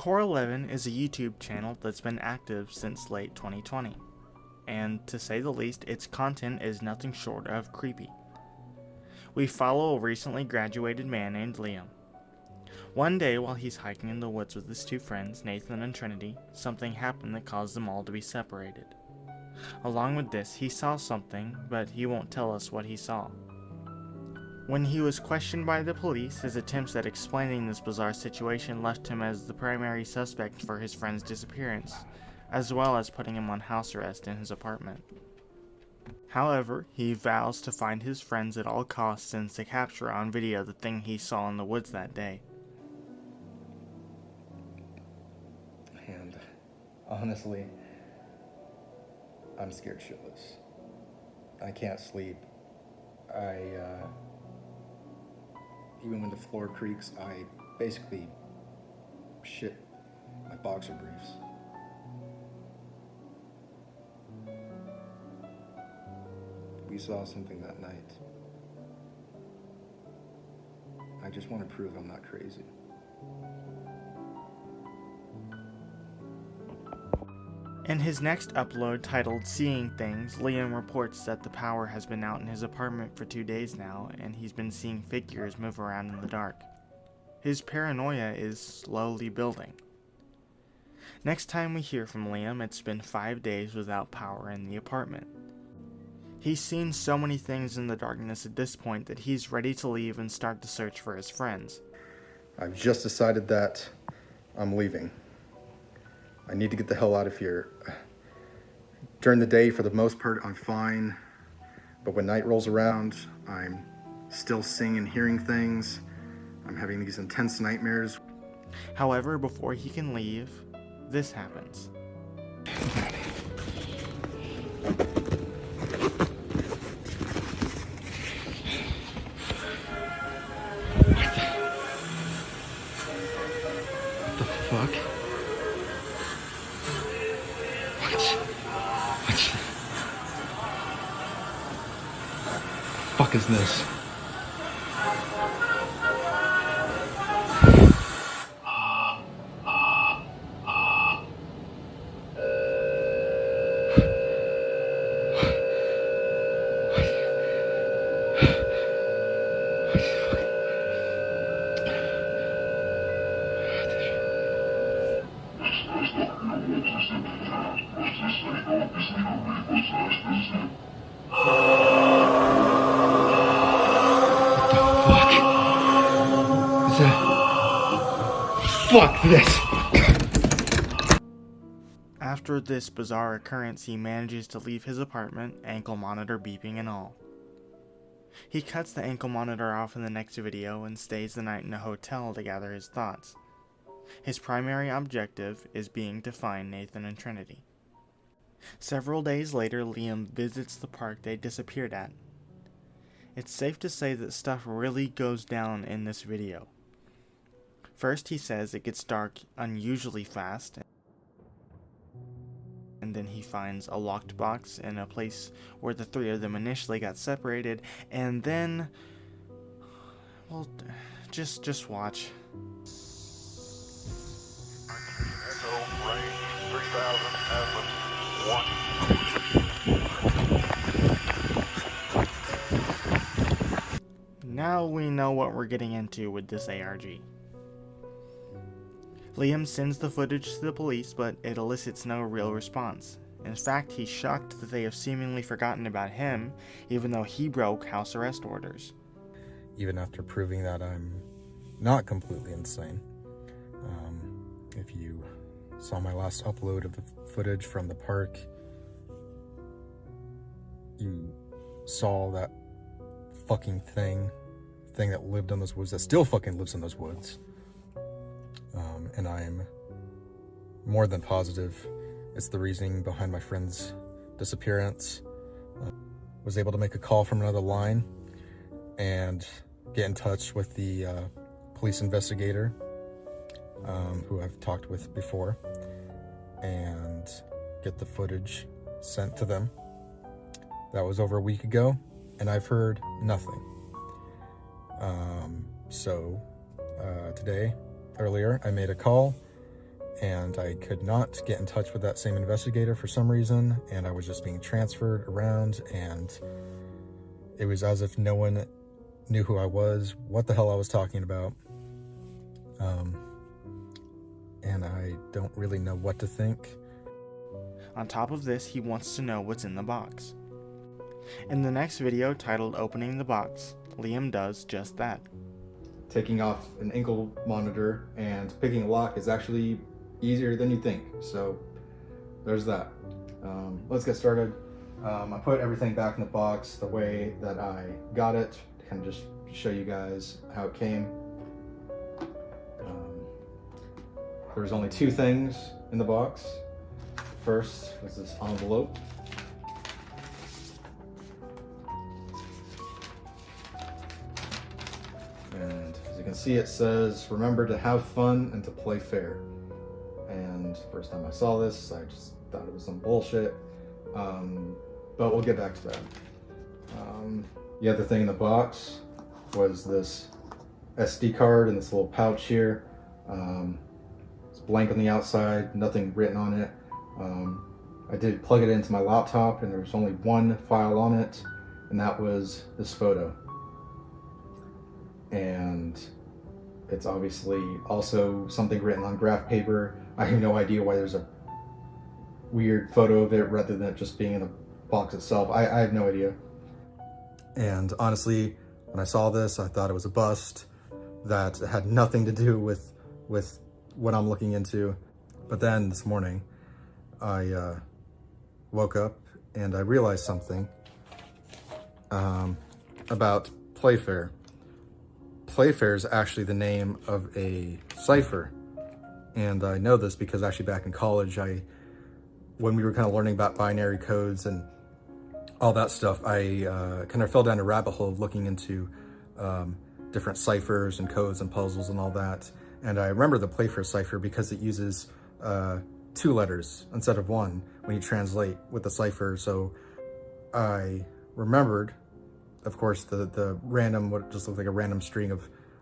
E11EVEN is a YouTube channel that's been active since late 2020, and to say the least, its content is nothing short of creepy. We follow a recently graduated man named Liam. One day while he's hiking in the woods with his two friends, Nathan and Trinity, something happened that caused them all to be separated. Along with this, he saw something, but he won't tell us what he saw. When he was questioned by the police, his attempts at explaining this bizarre situation left him as the primary suspect for his friend's disappearance, as well as putting him on house arrest in his apartment. However, he vows to find his friends at all costs and to capture on video the thing he saw in the woods that day. And honestly, I'm scared shitless. I can't sleep. Even when the floor creaks, I basically shit my boxer briefs. We saw something that night. I just want to prove I'm not crazy. In his next upload titled Seeing Things, Liam reports that the power has been out in his apartment for 2 days now, and he's been seeing figures move around in the dark. His paranoia is slowly building. Next time we hear from Liam, it's been 5 days without power in the apartment. He's seen so many things in the darkness at this point that he's ready to leave and start the search for his friends. I've just decided that I'm leaving. I need to get the hell out of here. During the day, for the most part, I'm fine. But when night rolls around, I'm still seeing and hearing things. I'm having these intense nightmares. However, before he can leave, this happens. What the fuck? What the fuck is this? Fuck this! After this bizarre occurrence, he manages to leave his apartment, ankle monitor beeping and all. He cuts the ankle monitor off in the next video and stays the night in a hotel to gather his thoughts. His primary objective is being to find Nathan and Trinity. Several days later, Liam visits the park they disappeared at. It's safe to say that stuff really goes down in this video. First, he says it gets dark unusually fast, and then he finds a locked box in a place where the three of them initially got separated, and then, well, just watch. Echo, range 3000, azimuth 1. Now we know what we're getting into with this ARG. Liam sends the footage to the police, but it elicits no real response. In fact, he's shocked that they have seemingly forgotten about him, even though he broke house arrest orders. Even after proving that I'm not completely insane. If you saw my last upload of the footage from the park, you saw that fucking thing that lived in those woods, that still fucking lives in those woods. And I'm more than positive it's the reasoning behind my friend's disappearance. Was able to make a call from another line and get in touch with the police investigator who I've talked with before and get the footage sent to them. That was over a week ago, and I've heard nothing. So today, earlier, I made a call and I could not get in touch with that same investigator for some reason, and I was just being transferred around, and it was as if no one knew who I was, what the hell I was talking about, and I don't really know what to think. On top of this, he wants to know what's in the box. In the next video titled Opening the Box, Liam does just that. Taking off an ankle monitor and picking a lock is actually easier than you think, so there's that. Let's get started. I put everything back in the box the way that I got it, to kind of just show you guys how it came. There was only two things in the box. First was this envelope. And as you can see, it says, "Remember to have fun and to play fair." And first time I saw this, I just thought it was some bullshit. But we'll get back to that. The other thing in the box was this SD card in this little pouch here. It's blank on the outside, nothing written on it. I did plug it into my laptop, and there was only one file on it, and that was this photo. And it's obviously also something written on graph paper. I have no idea why there's a weird photo of it rather than it just being in the box itself. I have no idea. And honestly, when I saw this, I thought it was a bust that had nothing to do with what I'm looking into. But then this morning, I woke up and I realized something about Playfair. Playfair is actually the name of a cipher, and I know this because actually back in college, when we were kind of learning about binary codes and all that stuff, I kind of fell down a rabbit hole of looking into different ciphers and codes and puzzles and all that. And I remember the Playfair cipher because it uses 2 letters instead of 1 when you translate with the cipher. So I remembered, of course, the random, what just looked like a random string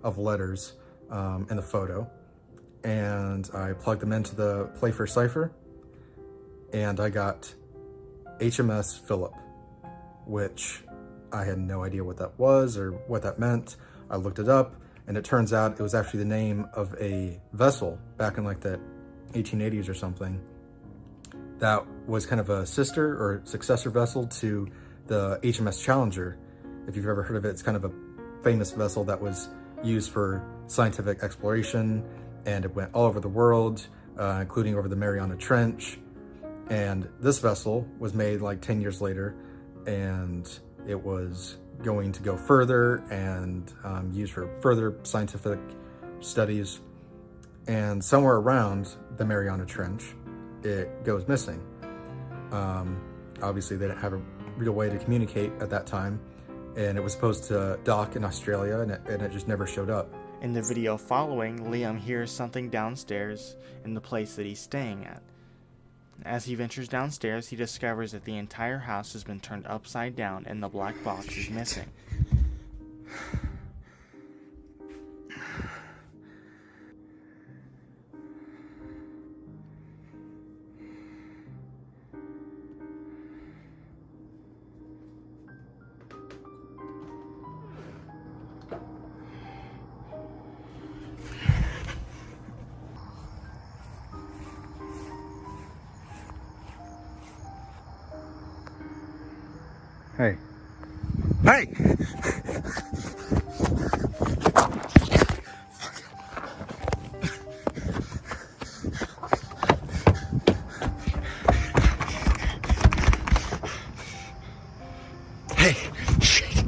of letters in the photo. And I plugged them into the Playfair cipher, and I got HMS Philip, which I had no idea what that was or what that meant. I looked it up, and it turns out it was actually the name of a vessel back in like the 1880s or something that was kind of a sister or successor vessel to the HMS Challenger. If you've ever heard of it, it's kind of a famous vessel that was used for scientific exploration, and it went all over the world, including over the Mariana Trench. And this vessel was made like 10 years later, and it was going to go further and used for further scientific studies. And somewhere around the Mariana Trench, it goes missing. Obviously, they didn't have a real way to communicate at that time, and it was supposed to dock in Australia, and it just never showed up. In the video following, Liam hears something downstairs in the place that he's staying at. As he ventures downstairs, he discovers that the entire house has been turned upside down and the black box is missing. Hey. Hey! Hey! Shit!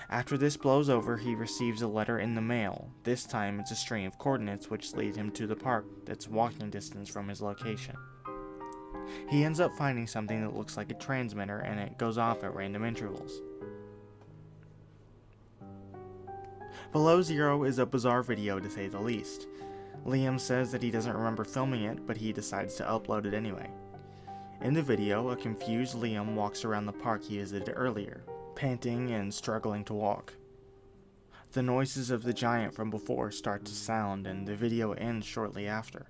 After this blows over, he receives a letter in the mail. This time it's a string of coordinates which lead him to the park that's walking distance from his location. He ends up finding something that looks like a transmitter, and it goes off at random intervals. Below Zero is a bizarre video to say the least. Liam says that he doesn't remember filming it, but he decides to upload it anyway. In the video, a confused Liam walks around the park he visited earlier. panting and struggling to walk. The noises of the giant from before start to sound, and the video ends shortly after.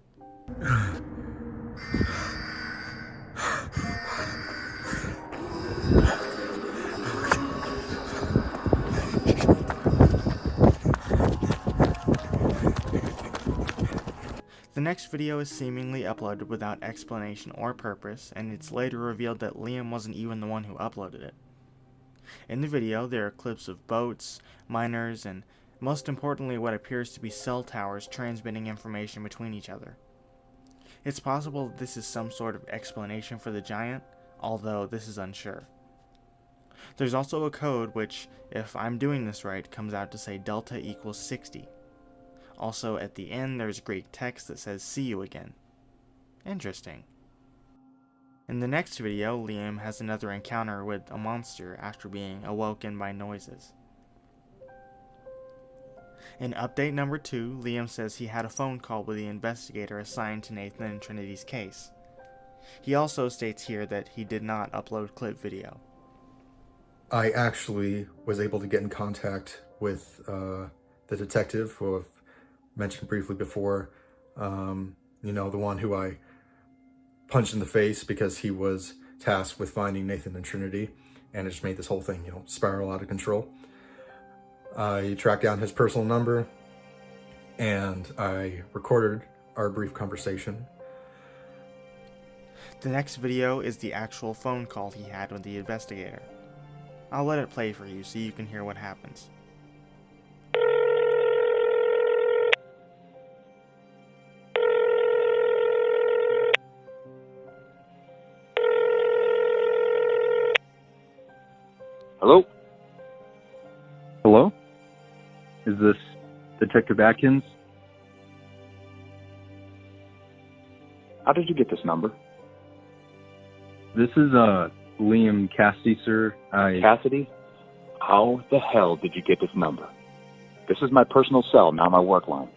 The next video is seemingly uploaded without explanation or purpose, and it's later revealed that Liam wasn't even the one who uploaded it. In the video, there are clips of boats, miners, and most importantly what appears to be cell towers transmitting information between each other. It's possible that this is some sort of explanation for the giant, although this is unsure. There's also a code which, if I'm doing this right, comes out to say delta equals 60. Also, at the end, there's Greek text that says, "See you again." Interesting. In the next video, Liam has another encounter with a monster after being awoken by noises. In update number 2, Liam says he had a phone call with the investigator assigned to Nathan and Trinity's case. He also states here that he did not upload clip video. I actually was able to get in contact with the detective who I've mentioned briefly before. The one who I punched in the face because he was tasked with finding Nathan and Trinity, and it just made this whole thing, spiral out of control. I tracked down his personal number, and I recorded our brief conversation. The next video is the actual phone call he had with the investigator. I'll let it play for you so you can hear what happens. Hello? Hello? Is this Detective Atkins? How did you get this number? This is Liam Cassidy, sir. Cassidy? How the hell did you get this number? This is my personal cell, not my work line.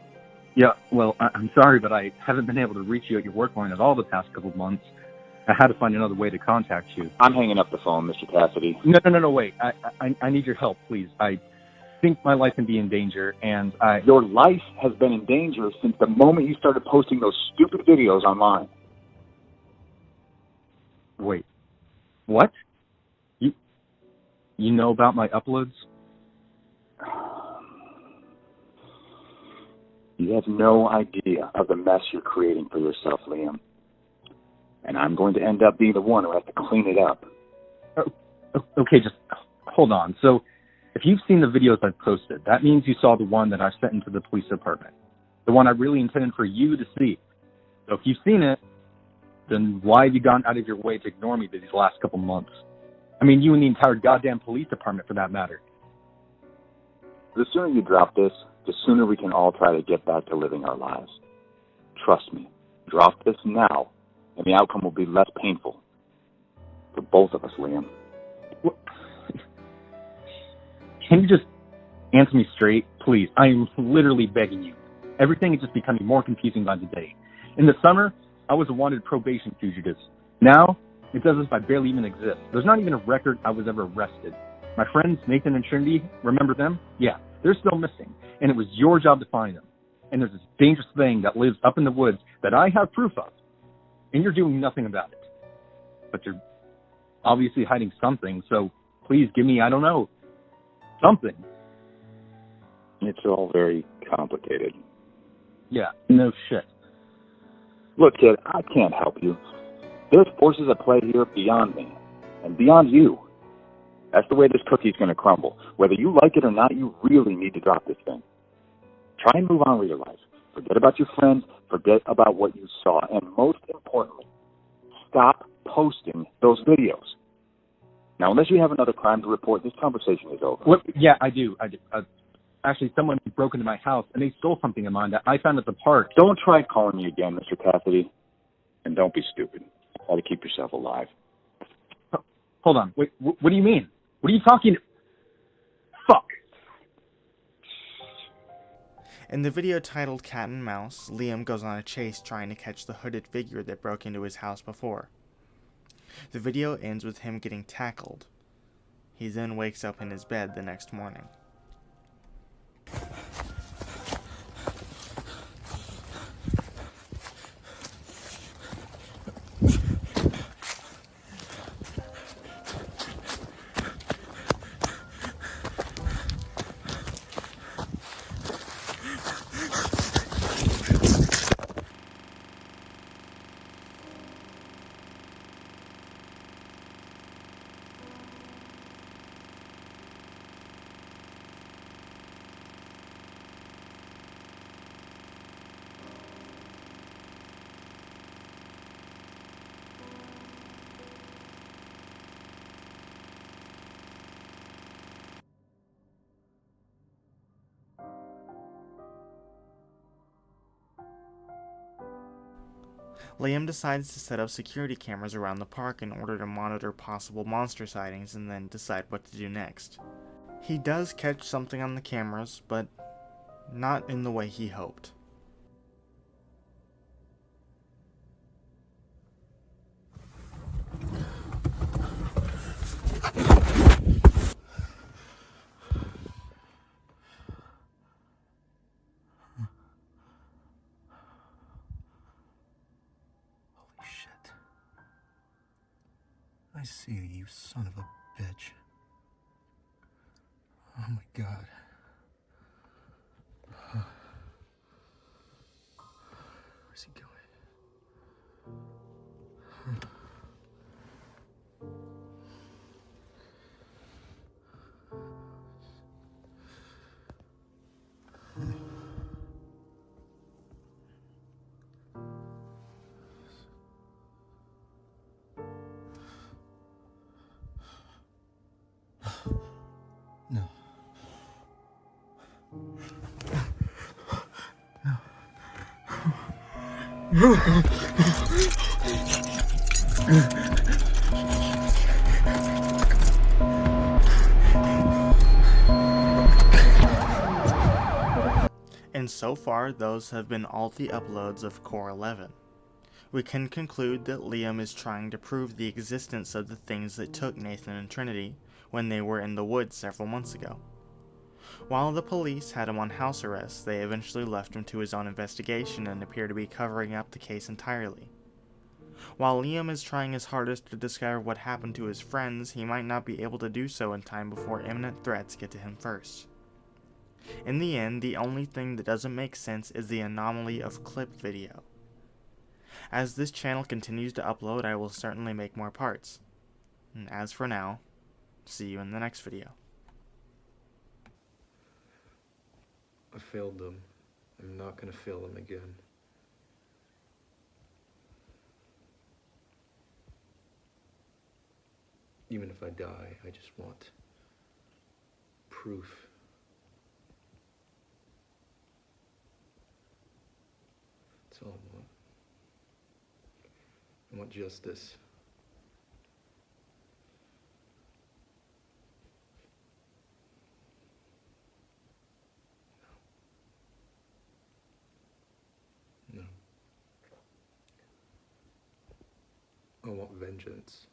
Yeah, well, I'm sorry, but I haven't been able to reach you at your work line at all the past couple of months. I had to find another way to contact you. I'm hanging up the phone, Mr. Cassidy. No, wait. I need your help, please. I think my life can be in danger, and Your life has been in danger since the moment you started posting those stupid videos online. Wait. What? You know about my uploads? You have no idea of the mess you're creating for yourself, Liam. And I'm going to end up being the one who has to clean it up. Okay, just hold on. So, if you've seen the videos I've posted, that means you saw the one that I sent into the police department. The one I really intended for you to see. So if you've seen it, then why have you gone out of your way to ignore me these last couple months? I mean, you and the entire goddamn police department, for that matter. The sooner you drop this, the sooner we can all try to get back to living our lives. Trust me, drop this now, and the outcome will be less painful. For both of us, Liam. What? Can you just answer me straight, please? I am literally begging you. Everything is just becoming more confusing by the day. In the summer, I was a wanted probation fugitive. Now, it says as if I barely even exist. There's not even a record I was ever arrested. My friends, Nathan and Trinity, remember them? Yeah, they're still missing, and it was your job to find them. And there's this dangerous thing that lives up in the woods that I have proof of, and you're doing nothing about it. But you're obviously hiding something, so please give me, I don't know, something. It's all very complicated. Yeah, no shit. Look, kid, I can't help you. There's forces at play here beyond me, and beyond you. That's the way this cookie's going to crumble. Whether you like it or not, you really need to drop this thing. Try and move on with your life. Forget about your friends, forget about what you saw, and most importantly, stop posting those videos. Now, unless you have another crime to report, this conversation is over. What? Yeah, I do. Actually, someone broke into my house, and they stole something of mine that I found at the park. Don't try calling me again, Mr. Cassidy. And don't be stupid. Try to keep yourself alive. Hold on. Wait, what do you mean? What are you talking? Fuck. In the video titled Cat and Mouse, Liam goes on a chase trying to catch the hooded figure that broke into his house before. The video ends with him getting tackled. He then wakes up in his bed the next morning. Liam decides to set up security cameras around the park in order to monitor possible monster sightings and then decide what to do next. He does catch something on the cameras, but not in the way he hoped. Shit. I see you, son of a bitch. Oh my god. Where's he going? No. And so far, those have been all the uploads of Core 11. We can conclude that Liam is trying to prove the existence of the things that took Nathan and Trinity when they were in the woods several months ago. While the police had him on house arrest, they eventually left him to his own investigation and appear to be covering up the case entirely. While Liam is trying his hardest to discover what happened to his friends, he might not be able to do so in time before imminent threats get to him first. In the end, the only thing that doesn't make sense is the anomaly of clip video. As this channel continues to upload, I will certainly make more parts. And as for now, see you in the next video. I failed them. I'm not gonna fail them again. Even if I die, I just want proof. That's all I want. I want justice. No. I want vengeance.